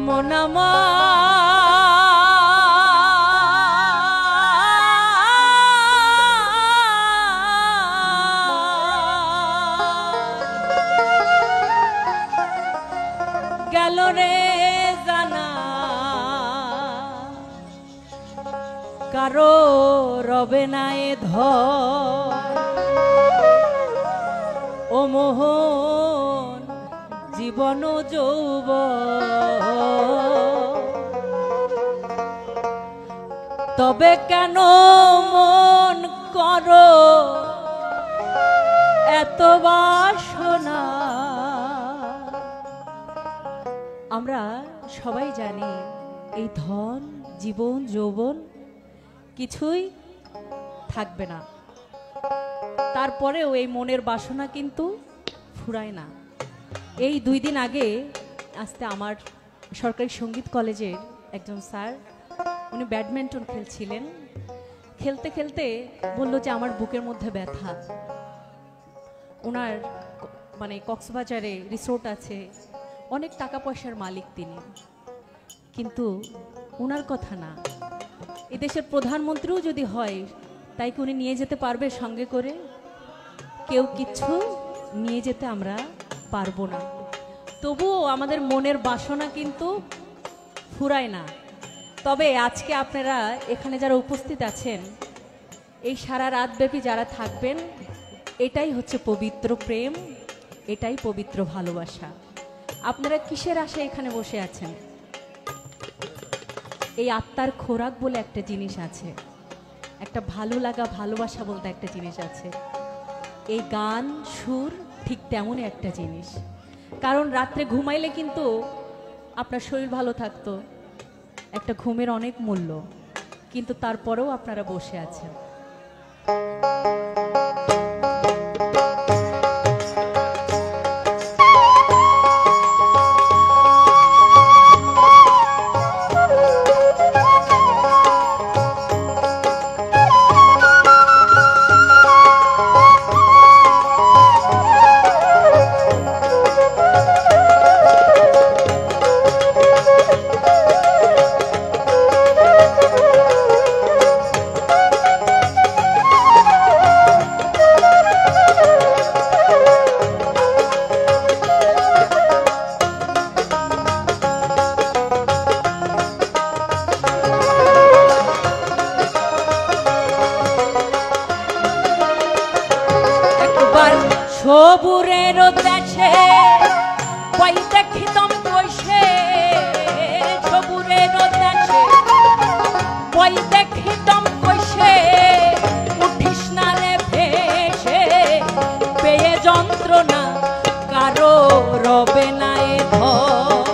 মনামা গেল রে জানা কারো রবে না এ ধর ও মোহন জীবন যৌবন তবে কেন মন করো এত বাসনা। আমরা সবাই জানি এই ধন জীবন যৌবন কিছুই থাকবে না, তারপরেও এই মনের বাসনা কিন্তু ফুরায় না। এই 2 দিন আগে আসতে আমার সরকারি সঙ্গীত কলেজের একজন স্যার, উনি ব্যাডমিন্টন খেলছিলেন, খেলতে খেলতে বলল যে আমার বুকের মধ্যে ব্যথা। ওনার মানে কক্সবাজারে রিসোর্ট আছে, অনেক টাকা পয়সার মালিক তিনি, কিন্তু ওনার কথা না, এদেশের প্রধানমন্ত্রীও যদি হয় তাই কি উনি নিয়ে যেতে পারবে সঙ্গে করে? কেউ কিছু নিয়ে যেতে আমরা পারবো না। তবুও আমাদের মনের বাসনা কিন্তু ফুরায় না। তবে আজকে আপনারা এখানে যারা উপস্থিত আছেন, এই সারা রাতব্যাপী যারা থাকবেন, এটাই হচ্ছে পবিত্র প্রেম, এটাই পবিত্র ভালোবাসা। আপনারা কিসের আশায় এখানে বসে আছেন? এই আত্মার খোরাক বলে একটা জিনিস আছে, একটা ভালো লাগা ভালোবাসা বলতে একটা জিনিস আছে। এই গান সুর ঠিক তেমনই একটা জিনিস। কারণ রাত্রে ঘুমাইলে কিন্তু আপনার শরীর ভালো থাকতো, একটা ঘুমের অনেক মূল্য, কিন্তু তারপরেও আপনারা বসে আছেন। সবুরের দেশে কই দেখিতম কইসে, সবুরের দেশে কই দেখিতম কইসে, উঠিস না রে ভেসে, পেয়ে যন্ত্রণা কারো রবে না এ ধর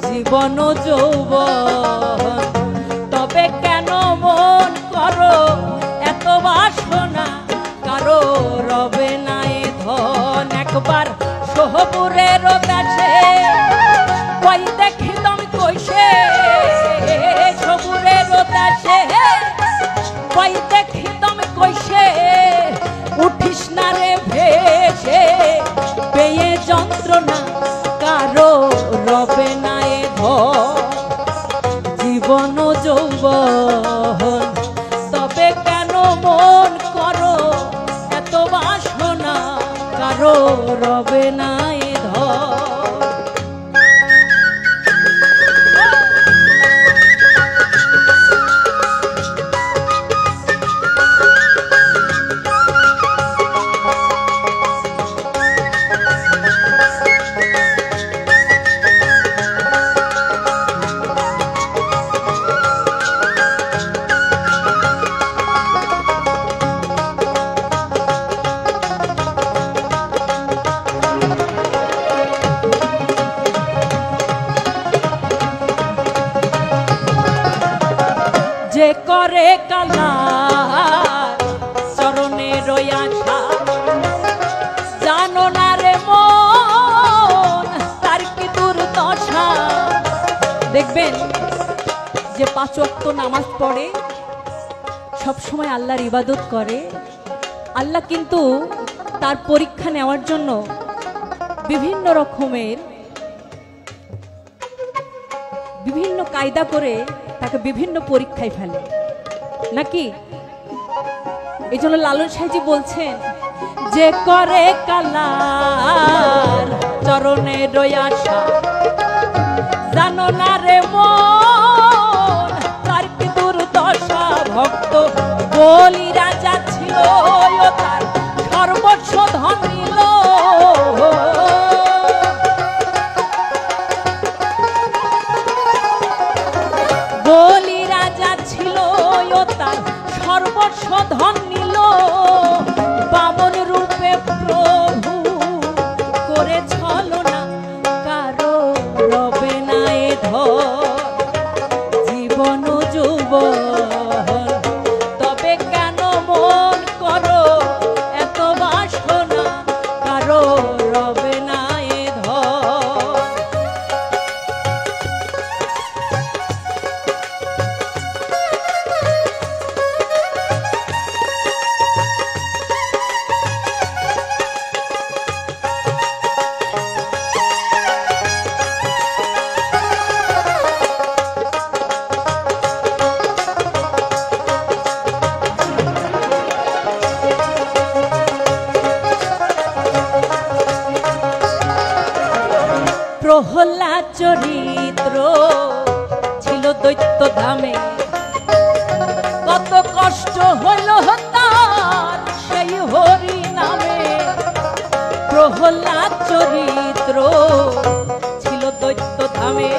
জীবন যৌবন তবে কেন মন করো এত বাসনা কারো রবে না এ ধন। একবার সোহপুরের দেশে কই দেখিতম কইসে, সোহপুরের দেশে কই দেখিতম কইসে, উঠিস না রে ভেসে, পেয়ে যন্ত্রণা কারো রবে না এ ধন জীবন যৌবন তবে কেন মন করো এত বাসনা কারো রবে না এ ধন। যে করে কালার চরণে রয়াছা জানো না রে মন তার কি দুর্দশা। দেখবেন যে 5 ওয়াক্ত নামাজ পড়ে, সব সময় আল্লাহর ইবাদত করে, আল্লাহ কিন্তু তার পরীক্ষা নেওয়ার জন্য বিভিন্ন রকমের বিভিন্ন কায়দা করে তাকে বিভিন্ন পরীক্ষায় ফেলে নাকি। এই জন্য লালন সাহেজি বলছেন যে করে কালার চরণে রয়াসা জানো না রে মন তার কি দুর্দশা। ভক্ত বলি রাজা ছিল তার সর্বস্ব ধন নিল। বলি রাজা ছিল তার সর্বস্ব ধন নিল। বামন রূপে প্রভু করে ছলনা কারো রবে না এ ধন। জীবন যৌবন তবে কেন মন করো এত বাসনা কারো রবে না এ ধন। প্রহ্লাদ চরিত্র ছিল দৈত্য ধামে কত কষ্ট হইল তার সেই হরি নামে। প্রহ্লাদ চরিত্র ছিল দৈত্য ধামে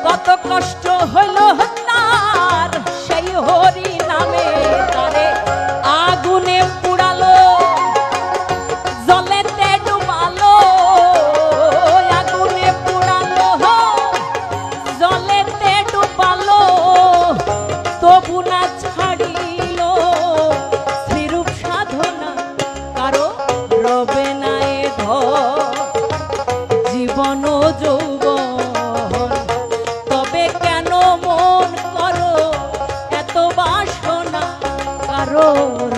কত কষ্ট হইল তার সেই হরি নামে। তারে আগুনে পুড়ালো জলেতে ডুবালো জলেতে ডুবালো তবু না ছাড়িল শ্রীরূপ সাধনা কারো রবে না এ ধন। জীবন যৌবন তবে কেন মন করো এত বাসনা কারো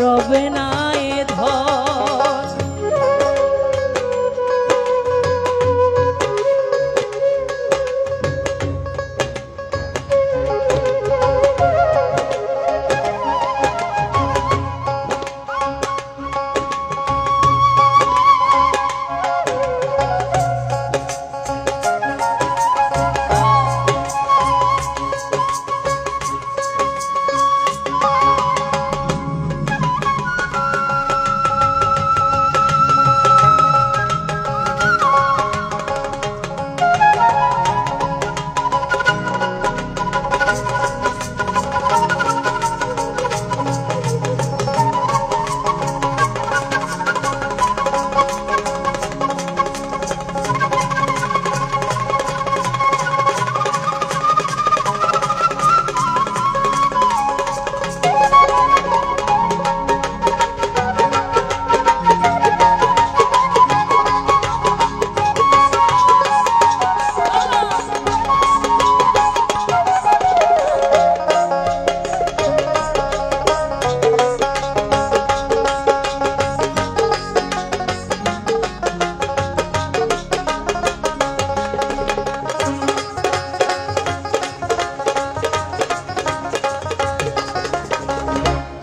রবে না এ ধন।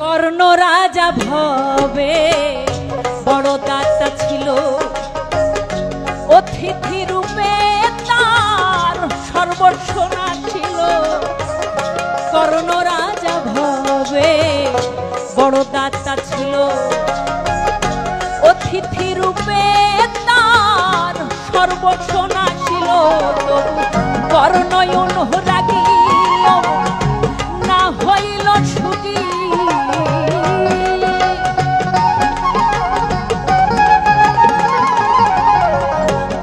কর্ণ রাজা ভবে বড় দাতা ছিল অতিথি রূপে তার সর্বস্ব না ছিল। কর্ণ রাজা ভবে বড় দাতা ছিল অতিথি রূপে তার সর্বস্ব না ছিল। কর্ণ অনুরাগী না হইল সুখী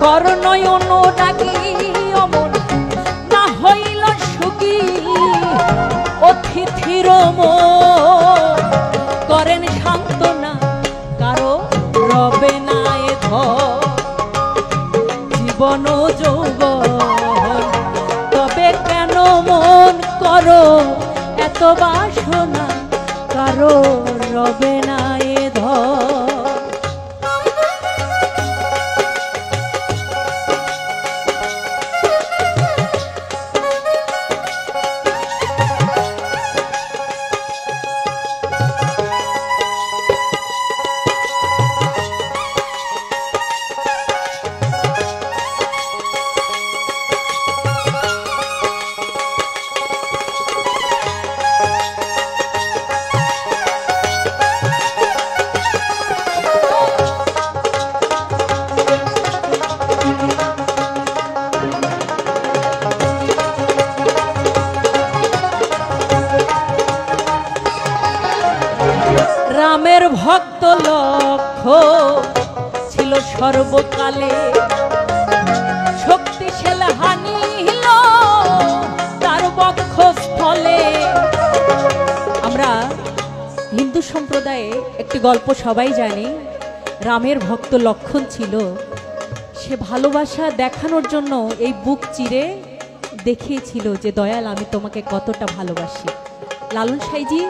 কর্ণ অনুরাগী অমন না হইল সুখী। অতিথির মন করেন সান্ত্বনা কারো রবে না এ ধন। জীবন যৌবন তবে কেন মন করো এত বাসনা কারো রবে না এ ধর। রামের ভক্ত লক্ষ ছিল সর্বকালে, শক্তিশাল হানিল তার বক্ষস্থলে। আমরা হিন্দু সম্প্রদায়ে একটি গল্প সবাই জানি। রামের ভক্ত লক্ষণ ছিল, সে ভালোবাসা দেখানোর জন্য এই বুক চিরে দেখিয়েছিল যে দয়াল আমি তোমাকে কতটা ভালোবাসি। লালন সাইজি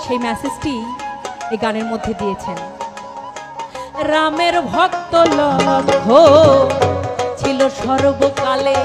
সেই মেসেজটি এই গানের মধ্যে দিয়েছেন। রামের ভক্ত লক্ষ ছিল সর্বকালে,